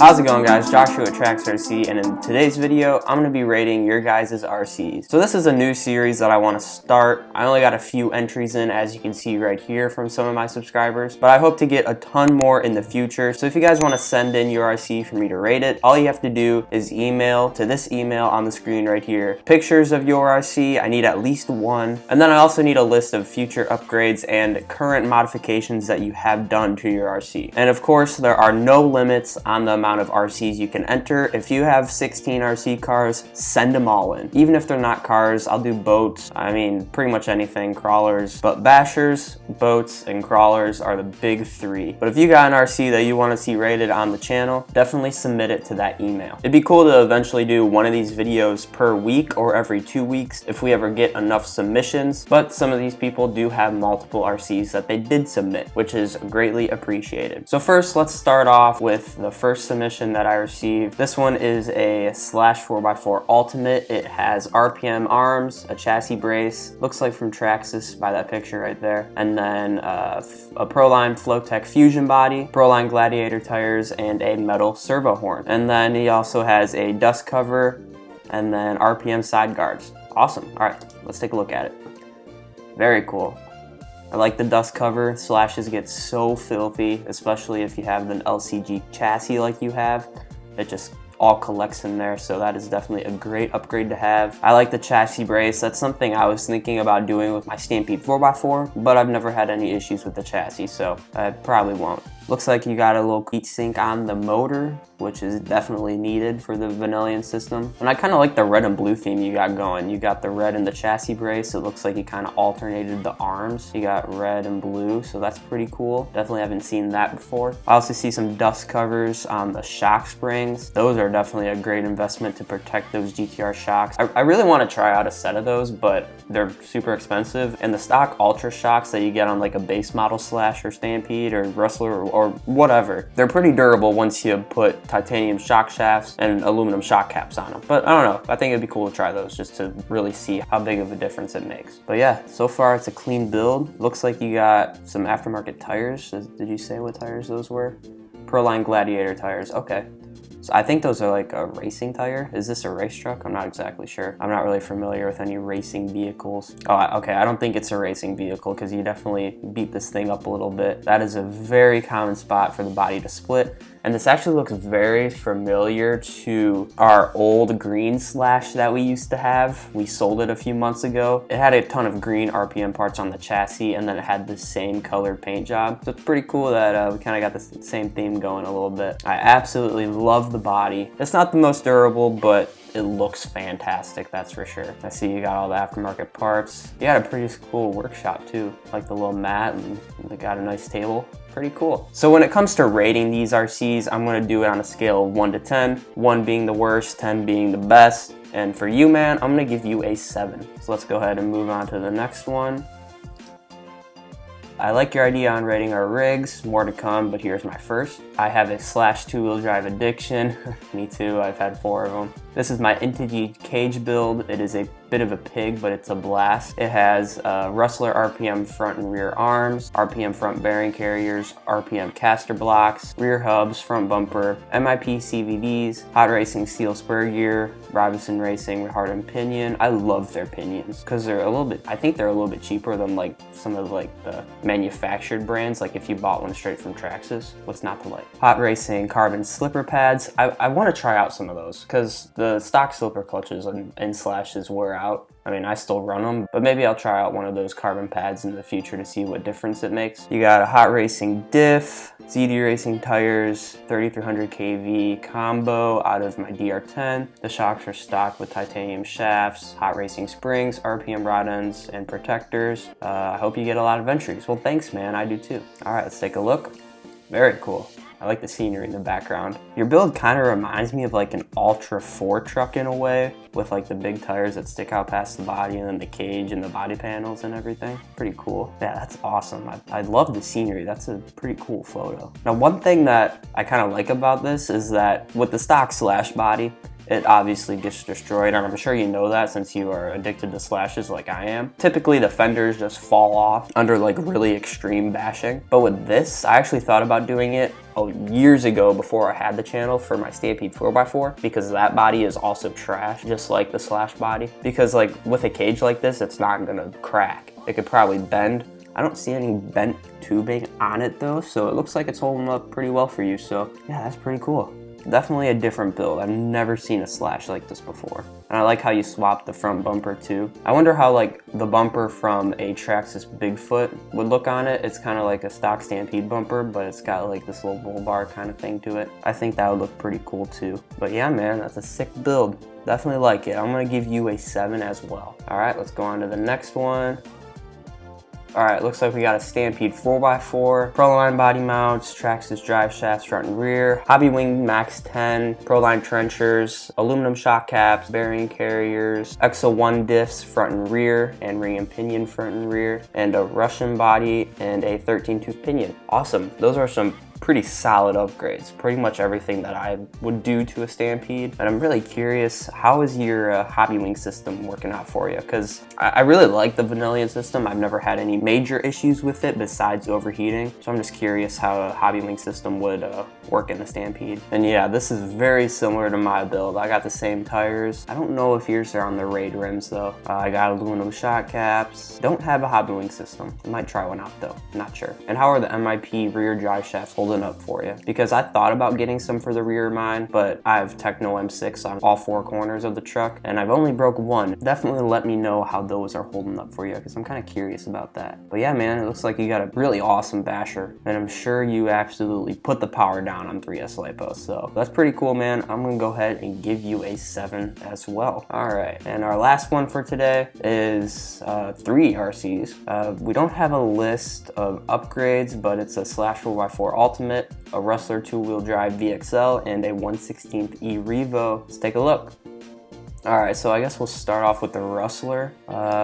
How's it going, guys? Joshua at Traxxas, and in today's video, I'm going to be rating your guys' RCs. So this is a new series that I want to start. I only got a few entries in, as you can see right here from some of my subscribers, but I hope to get a ton more in the future. So if you guys want to send in your RC for me to rate it, all you have to do is email to this email on the screen right here. Pictures of your RC, I need at least one. And then I also need a list of future upgrades and current modifications that you have done to your RC. And of course, there are no limits on the amount of RCs you can enter. If you have 16 RC cars, send them all in. Even if they're not cars, I'll do boats. I mean, pretty much anything, crawlers. But bashers, boats, and crawlers are the big three. But if you got an RC that you want to see rated on the channel, definitely submit it to that email. It'd be cool to eventually do one of these videos per week or every 2 weeks if we ever get enough submissions. But some of these people do have multiple RCs that they did submit, which is greatly appreciated. So first, let's start off with the first submission that I received. This one is a Slash 4x4 Ultimate. It has RPM arms, a chassis brace, looks like from Traxxas by that picture right there, and then a Proline Flowtech Fusion body, Proline Gladiator tires, and a metal servo horn. And then he also has a dust cover and then RPM side guards. Awesome. All right, let's take a look at it. Very cool. I like the dust cover. Slashes get so filthy, especially if you have an LCG chassis like you have. It just all collects in there, so that is definitely a great upgrade to have. I like the chassis brace. That's something I was thinking about doing with my Stampede 4x4, but I've never had any issues with the chassis, so I probably won't. Looks like you got a little heat sink on the motor, which is definitely needed for the Vanillion system. And I kind of like the red and blue theme you got going. You got the red in the chassis brace. It looks like you kind of alternated the arms. You got red and blue, so that's pretty cool. Definitely haven't seen that before. I also see some dust covers on the shock springs. Those are definitely a great investment to protect those GTR shocks. I really want to try out a set of those, but they're super expensive. And the stock Ultra shocks that you get on like a base model Slash or Stampede or Rustler or whatever, they're pretty durable once you put titanium shock shafts and aluminum shock caps on them. But I don't know, I think it'd be cool to try those just to really see how big of a difference it makes. But yeah, so far it's a clean build. Looks like you got some aftermarket tires. Did you say what tires those were? Proline Gladiator tires, okay. So I think those are like a racing tire. Is this a race truck? I'm not exactly sure. I'm not really familiar with any racing vehicles. Oh, okay, I don't think it's a racing vehicle because you definitely beat this thing up a little bit. That is a very common spot for the body to split. And this actually looks very familiar to our old green Slash that we used to have. We sold it a few months ago. It had a ton of green RPM parts on the chassis, and then it had the same colored paint job. So it's pretty cool that we kind of got the same theme going a little bit. I absolutely love the body. It's not the most durable, but it looks fantastic, that's for sure. I see you got all the aftermarket parts. You got a pretty cool workshop too, like the little mat, and they got a nice table. Pretty cool. So when it comes to rating these RCs, I'm gonna do it on a scale of 1 to 10, 1 being the worst, 10 being the best. And for you, man, I'm gonna give you a 7. So let's go ahead and move on to the next one. I like your idea on rating our rigs, more to come, but here's my first. I have a Slash 2-wheel drive addiction. Me too, I've had 4 of them. This is my Intige cage build. It is a bit of a pig, but it's a blast. It has Rustler RPM front and rear arms, RPM front bearing carriers, RPM caster blocks, rear hubs, front bumper, MIP CVDs, Hot Racing steel spur gear, Robinson Racing hardened pinion. I love their pinions because they're a little bit, I think they're a little bit cheaper than like some of like the manufactured brands, like if you bought one straight from Traxxas. What's not to like? Hot Racing carbon slipper pads. I want to try out some of those because the stock slipper clutches and Slashes wear out. I mean, I still run them, but maybe I'll try out one of those carbon pads in the future to see what difference it makes. You got a Hot Racing diff, ZD Racing tires, 3300 kV combo out of my DR10. The shocks are stocked with titanium shafts, Hot Racing springs, RPM rod ends, and protectors. I hope you get a lot of entries. Well, thanks, man. I do too. All right, let's take a look. Very cool. I like the scenery in the background. Your build kind of reminds me of like an Ultra 4 truck in a way, with like the big tires that stick out past the body and then the cage and the body panels and everything. Pretty cool. Yeah, that's awesome. I love the scenery. That's a pretty cool photo. Now, one thing that I kind of like about this is that with the stock Slash body, it obviously gets destroyed, and I'm sure you know that since you are addicted to slashes like I am. Typically the fenders just fall off under like really extreme bashing, but with this, I actually thought about doing it years ago before I had the channel for my Stampede 4x4, because that body is also trash, just like the slash body. Because like with a cage like this, it's not gonna crack. It could probably bend. I don't see any bent tubing on it though, so it looks like it's holding up pretty well for you. So yeah, that's pretty cool. Definitely a different build. I've never seen a slash like this before. And I like how you swap the front bumper too. I wonder how like the bumper from a Traxxas Bigfoot would look on it. It's kind of like a stock Stampede bumper, but it's got like this little bull bar kind of thing to it. I think that would look pretty cool too. But yeah, man, that's a sick build. Definitely like it. I'm gonna give you a 7 as well. All right, let's go on to the next one. All right, looks like we got a Stampede 4x4, Proline body mounts, Traxxas drive shafts front and rear, Hobby Wing Max 10, Proline trenchers, aluminum shock caps, bearing carriers, EXO 1 diffs front and rear, and ring and pinion front and rear, and a Russian body and a 13-tooth pinion. Awesome. Those are some pretty solid upgrades, pretty much everything that I would do to a Stampede. And I'm really curious, how is your Hobby Wing system working out for you? Because I really like the vanillion system. I've never had any major issues with it besides overheating. So I'm just curious how a Hobby Wing system would work in the Stampede. And yeah, this is very similar to my build. I got the same tires. I don't know if yours are on the Raid rims though. I got aluminum shock caps. Don't have a Hobby Wing system. I might try one out though, not sure. And how are the MIP rear drive shafts holding up for you? Because I thought about getting some for the rear of mine, but I have Techno M6 on all 4 corners of the truck, and I've only broke one. Definitely let me know how those are holding up for you, because I'm kind of curious about that. But yeah, man, it looks like you got a really awesome basher, and I'm sure you absolutely put the power down on 3S LiPo, so that's pretty cool, man. I'm gonna go ahead and give you a 7 as well. All right, and our last one for today is 3 RCs. We don't have a list of upgrades, but it's a Slash 4x4 Ultimate, a Rustler 2-wheel drive VXL, and a 1/16 E Revo. Let's take a look. Alright, so I guess we'll start off with the Rustler.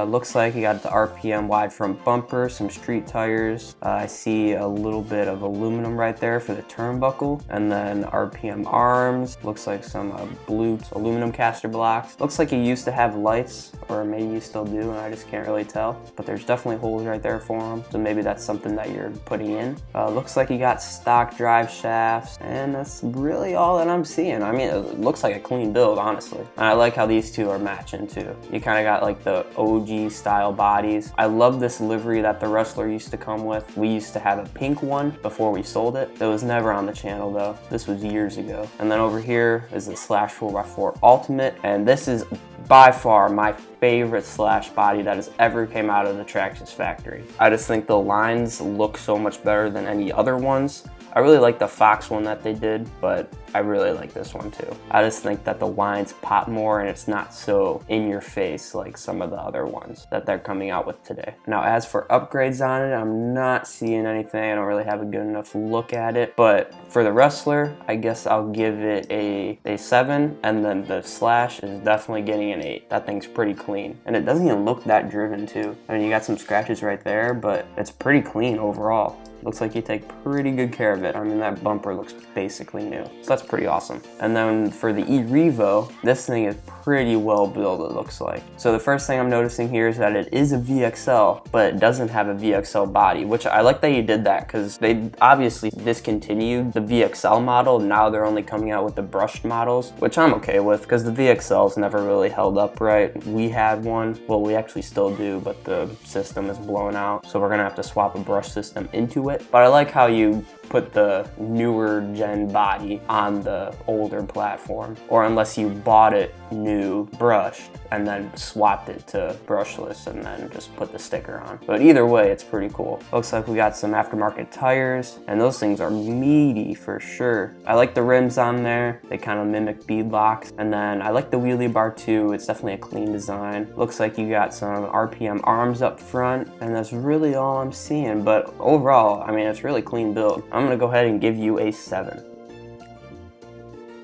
Looks like you got the RPM wide front bumper, some street tires. I see a little bit of aluminum right there for the turnbuckle, and then RPM arms. Looks like some blue aluminum caster blocks. Looks like you used to have lights, or maybe you still do, and I just can't really tell. But there's definitely holes right there for them, so maybe that's something that you're putting in. Looks like you got stock drive shafts, and that's really all that I'm seeing. I mean, it looks like a clean build, honestly. And I like how these two are matching too. You kind of got like the OG style bodies. I love this livery that the Rustler used to come with. We used to have a pink one before we sold it. It was never on the channel though. This was years ago. And then over here is the Slash 4x4 Ultimate, and this is by far my favorite slash body that has ever came out of the Traxxas factory. I just think the lines look so much better than any other ones. I really like the Fox one that they did, but I really like this one too. I just think that the lines pop more and it's not so in your face like some of the other ones that they're coming out with today. Now, as for upgrades on it, I'm not seeing anything. I don't really have a good enough look at it, but for the Rustler, I guess I'll give it a 7, and then the Slash is definitely getting an 8. That thing's pretty clean, and it doesn't even look that driven too. I mean, you got some scratches right there, but it's pretty clean overall. Looks like you take pretty good care of it. I mean, that bumper looks basically new, so that's pretty awesome. And then for the E Revo, this thing is pretty well built, it looks like. So the first thing I'm noticing here is that it is a VXL, but it doesn't have a VXL body, which I like that you did that, because they obviously discontinued the VXL model. Now they're only coming out with the brushed models, which I'm okay with, because the VXLs never really held up right. We had one, well, we actually still do, but the system is blown out, so we're gonna have to swap a brush system into it. But I like how you put the newer gen body on the older platform, or unless you bought it new brushed and then swapped it to brushless and then just put the sticker on. But either way, it's pretty cool. Looks like we got some aftermarket tires, and those things are meaty for sure. I like the rims on there. They kind of mimic bead locks. And then I like the wheelie bar too. It's definitely a clean design. Looks like you got some RPM arms up front, and that's really all I'm seeing. But overall, I mean, it's really clean build. I'm gonna go ahead and give you a 7.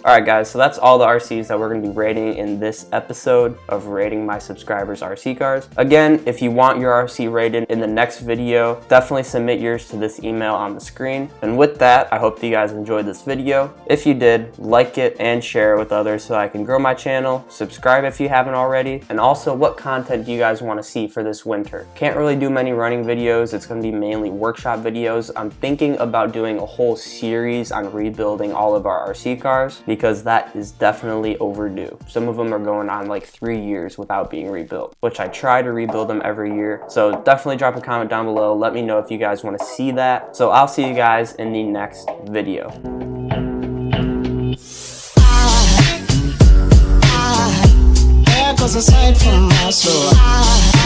Alright guys, so that's all the RCs that we're going to be rating in this episode of Rating My Subscribers RC Cars. Again, if you want your RC rated in the next video, definitely submit yours to this email on the screen. And with that, I hope that you guys enjoyed this video. If you did, like it and share it with others so I can grow my channel. Subscribe if you haven't already. And also, what content do you guys want to see for this winter? Can't really do many running videos. It's going to be mainly workshop videos. I'm thinking about doing a whole series on rebuilding all of our RC cars, because that is definitely overdue. Some of them are going on like 3 years without being rebuilt, which I try to rebuild them every year. So definitely drop a comment down below. Let me know if you guys want to see that. So I'll see you guys in the next video. There goes a sight from my soul.